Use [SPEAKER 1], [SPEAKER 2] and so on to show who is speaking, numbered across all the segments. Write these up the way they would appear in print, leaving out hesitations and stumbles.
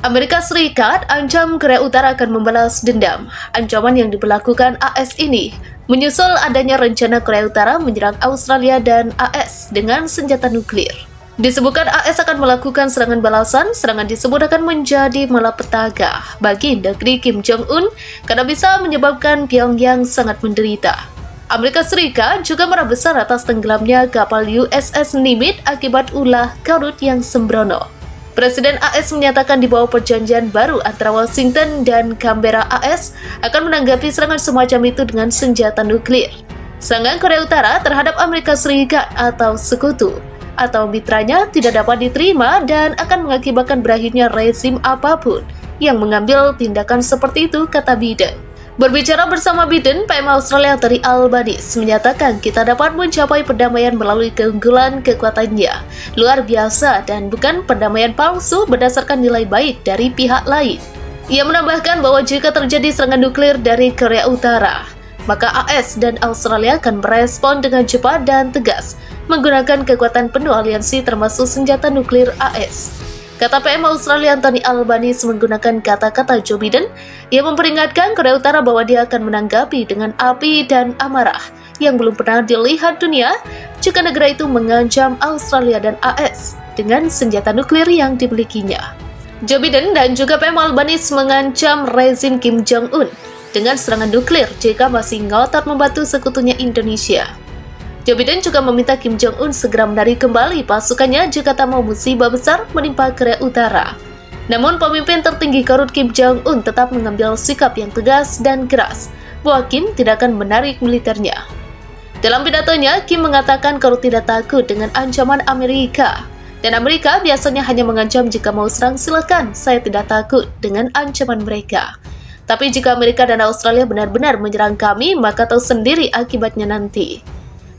[SPEAKER 1] Amerika Serikat ancam Korea Utara akan membalas dendam. Ancaman yang diberlakukan AS ini menyusul adanya rencana Korea Utara menyerang Australia dan AS dengan senjata nuklir. Disebutkan AS akan melakukan serangan balasan. Serangan disebut akan menjadi malapetaka bagi negeri Kim Jong-un karena bisa menyebabkan Pyongyang sangat menderita. Amerika Serikat juga marah besar atas tenggelamnya kapal USS Nimitz akibat ulah Korut yang sembrono. Presiden AS menyatakan di bawah perjanjian baru antara Washington dan Canberra AS akan menanggapi serangan semacam itu dengan senjata nuklir. Serangan Korea Utara terhadap Amerika Serikat atau sekutu atau mitranya tidak dapat diterima dan akan mengakibatkan berakhirnya rezim apapun yang mengambil tindakan seperti itu, kata Biden. Berbicara bersama Biden, PM Australia Anthony Albanese menyatakan kita dapat mencapai perdamaian melalui keunggulan kekuatannya luar biasa dan bukan perdamaian palsu berdasarkan nilai baik dari pihak lain. Ia menambahkan bahwa jika terjadi serangan nuklir dari Korea Utara, maka AS dan Australia akan merespon dengan cepat dan tegas menggunakan kekuatan penuh aliansi termasuk senjata nuklir AS. Kata PM Australia Anthony Albanese menggunakan kata-kata Joe Biden, ia memperingatkan Korea Utara bahwa dia akan menanggapi dengan api dan amarah yang belum pernah dilihat dunia jika negara itu mengancam Australia dan AS dengan senjata nuklir yang dimilikinya. Joe Biden dan juga PM Albanese mengancam rezim Kim Jong-un dengan serangan nuklir jika masih ngotot membantu sekutunya Indonesia. Joe Biden juga meminta Kim Jong-un segera menarik kembali pasukannya jika tak mau musibah besar menimpa Korea Utara. Namun pemimpin tertinggi Korut Kim Jong-un tetap mengambil sikap yang tegas dan keras bahwa Kim tidak akan menarik militernya. Dalam pidatonya, Kim mengatakan Korut tidak takut dengan ancaman Amerika. Dan Amerika biasanya hanya mengancam jika mau serang silakan, saya tidak takut dengan ancaman mereka. Tapi jika Amerika dan Australia benar-benar menyerang kami, maka tahu sendiri akibatnya nanti.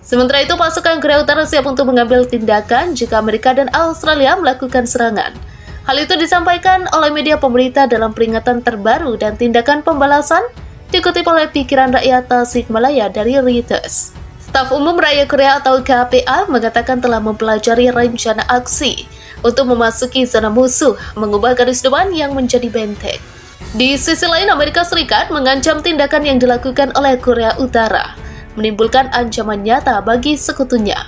[SPEAKER 1] Sementara itu, pasukan Korea Utara siap untuk mengambil tindakan jika Amerika dan Australia melakukan serangan. Hal itu disampaikan oleh media pemerintah dalam peringatan terbaru dan tindakan pembalasan dikutip oleh Pikiran Rakyat Tasikmalaya dari Reuters. Staf Umum Rakyat Korea atau KPA mengatakan telah mempelajari rencana aksi untuk memasuki zona musuh, mengubah garis depan yang menjadi benteng. Di sisi lain, Amerika Serikat mengancam tindakan yang dilakukan oleh Korea Utara menimbulkan ancaman nyata bagi sekutunya.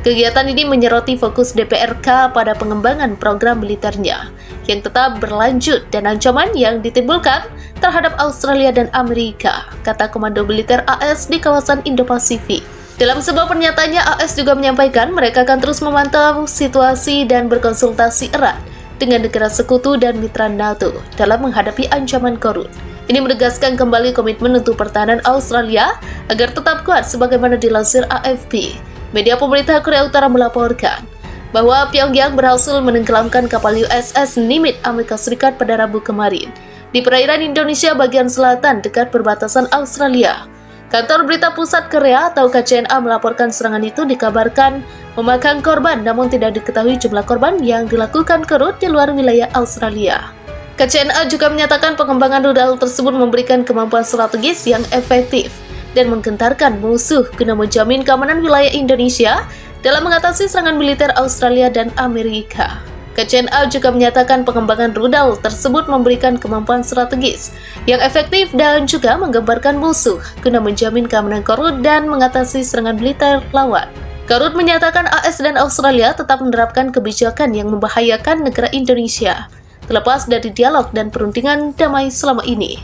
[SPEAKER 1] Kegiatan ini menyoroti fokus DPRK pada pengembangan program militernya yang tetap berlanjut dan ancaman yang ditimbulkan terhadap Australia dan Amerika, kata Komando Militer AS di kawasan Indo-Pasifik. Dalam sebuah pernyataannya, AS juga menyampaikan mereka akan terus memantau situasi dan berkonsultasi erat dengan negara sekutu dan mitra NATO dalam menghadapi ancaman Korut. Ini menegaskan kembali komitmen untuk pertahanan Australia agar tetap kuat sebagaimana dilansir AFP. Media pemerintah Korea Utara melaporkan bahwa Pyongyang berhasil menenggelamkan kapal USS Nimitz Amerika Serikat pada Rabu kemarin di perairan Indonesia bagian selatan dekat perbatasan Australia. Kantor Berita Pusat Korea atau KCNA melaporkan serangan itu dikabarkan memakan korban, namun tidak diketahui jumlah korban yang dilakukan Korut di luar wilayah Australia. KCNA juga menyatakan pengembangan rudal tersebut memberikan kemampuan strategis yang efektif dan menggentarkan musuh guna menjamin keamanan wilayah Indonesia dalam mengatasi serangan militer Australia dan Amerika. KCNA juga menyatakan pengembangan rudal tersebut memberikan kemampuan strategis yang efektif dan juga menggambarkan musuh guna menjamin keamanan Korut dan mengatasi serangan militer lawan. Korut menyatakan AS dan Australia tetap menerapkan kebijakan yang membahayakan negara Indonesia, terlepas dari dialog dan perundingan damai selama ini.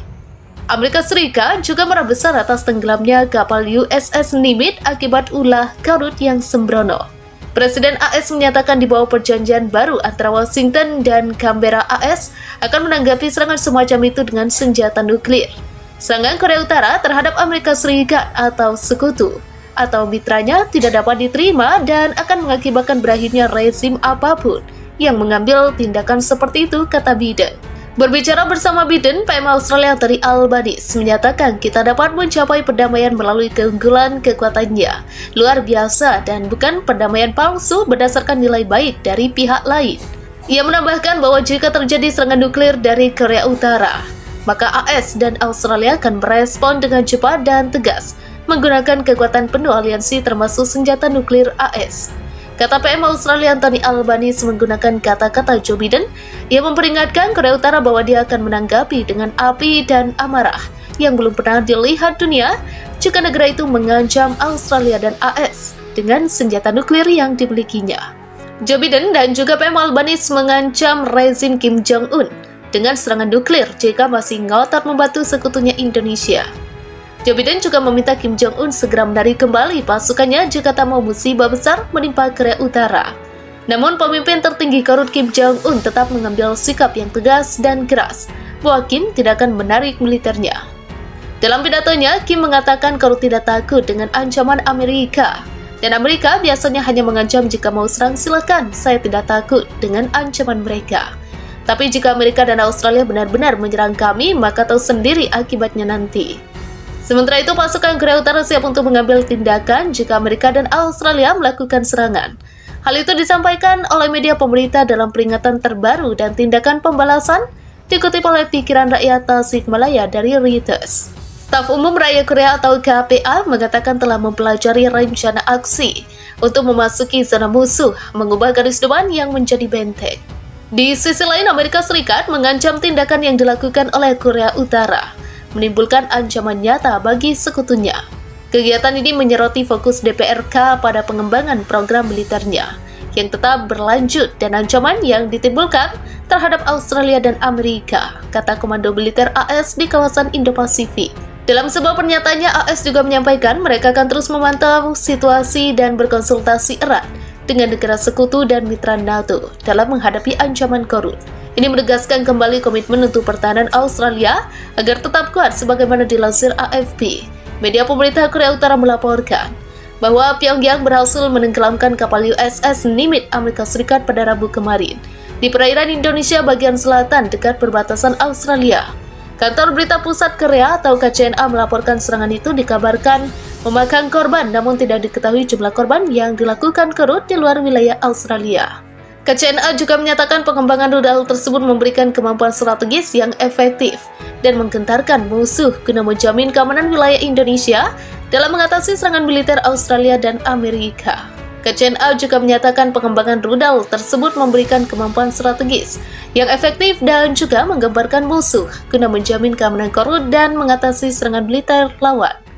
[SPEAKER 1] Amerika Serikat juga marah besar atas tenggelamnya kapal USS Nimitz akibat ulah Korut yang sembrono. Presiden AS menyatakan di bawah perjanjian baru antara Washington dan Canberra AS akan menanggapi serangan semacam itu dengan senjata nuklir. Serangan Korea Utara terhadap Amerika Serikat atau sekutu atau mitranya tidak dapat diterima dan akan mengakibatkan berakhirnya rezim apapun yang mengambil tindakan seperti itu, kata Biden. Berbicara bersama Biden, PM Australia Anthony Albanese menyatakan kita dapat mencapai perdamaian melalui keunggulan kekuatannya luar biasa dan bukan perdamaian palsu berdasarkan nilai baik dari pihak lain. Ia menambahkan bahwa jika terjadi serangan nuklir dari Korea Utara, maka AS dan Australia akan merespon dengan cepat dan tegas menggunakan kekuatan penuh aliansi termasuk senjata nuklir AS. Kata PM Australia Anthony Albanese menggunakan kata-kata Joe Biden, ia memperingatkan Korea Utara bahwa dia akan menanggapi dengan api dan amarah yang belum pernah dilihat dunia jika negara itu mengancam Australia dan AS dengan senjata nuklir yang dimilikinya. Joe Biden dan juga PM Albanese mengancam rezim Kim Jong-un dengan serangan nuklir jika masih ngotot membantu sekutunya Indonesia. Joe Biden juga meminta Kim Jong-un segera menarik kembali pasukannya jika tak mau musibah besar menimpa Korea Utara. Namun pemimpin tertinggi Korut Kim Jong-un tetap mengambil sikap yang tegas dan keras bahwa Kim tidak akan menarik militernya. Dalam pidatonya, Kim mengatakan Korut tidak takut dengan ancaman Amerika. Dan Amerika biasanya hanya mengancam jika mau serang silakan, saya tidak takut dengan ancaman mereka. Tapi jika Amerika dan Australia benar-benar menyerang kami, maka tahu sendiri akibatnya nanti. Sementara itu, pasukan Korea Utara siap untuk mengambil tindakan jika Amerika dan Australia melakukan serangan. Hal itu disampaikan oleh media pemerintah dalam peringatan terbaru dan tindakan pembalasan dikutip oleh Pikiran Rakyat Tasikmalaya dari Reuters. Staf Umum Rakyat Korea atau KPA mengatakan telah mempelajari rencana aksi untuk memasuki zona musuh, mengubah garis depan yang menjadi benteng. Di sisi lain, Amerika Serikat mengancam tindakan yang dilakukan oleh Korea Utara menimbulkan ancaman nyata bagi sekutunya. Kegiatan ini menyoroti fokus DPRK pada pengembangan program militernya yang tetap berlanjut dan ancaman yang ditimbulkan terhadap Australia dan Amerika, kata Komando Militer AS di kawasan Indo-Pasifik. Dalam sebuah pernyataannya, AS juga menyampaikan mereka akan terus memantau situasi dan berkonsultasi erat dengan negara sekutu dan mitra NATO dalam menghadapi ancaman Korut. Ini menegaskan kembali komitmen untuk pertahanan Australia agar tetap kuat sebagaimana dilansir AFP. Media pemerintah Korea Utara melaporkan bahwa Pyongyang berhasil menenggelamkan kapal USS Nimitz Amerika Serikat pada Rabu kemarin di perairan Indonesia bagian selatan dekat perbatasan Australia. Kantor Berita Pusat Korea atau KCNA melaporkan serangan itu dikabarkan memakan korban, namun tidak diketahui jumlah korban yang dilakukan Korut di luar wilayah Australia. KCNA juga menyatakan pengembangan rudal tersebut memberikan kemampuan strategis yang efektif dan menggentarkan musuh guna menjamin keamanan wilayah Indonesia dalam mengatasi serangan militer Australia dan Amerika. KCNA juga menyatakan pengembangan rudal tersebut memberikan kemampuan strategis yang efektif dan juga menggambarkan musuh guna menjamin keamanan Korut dan mengatasi serangan militer lawan.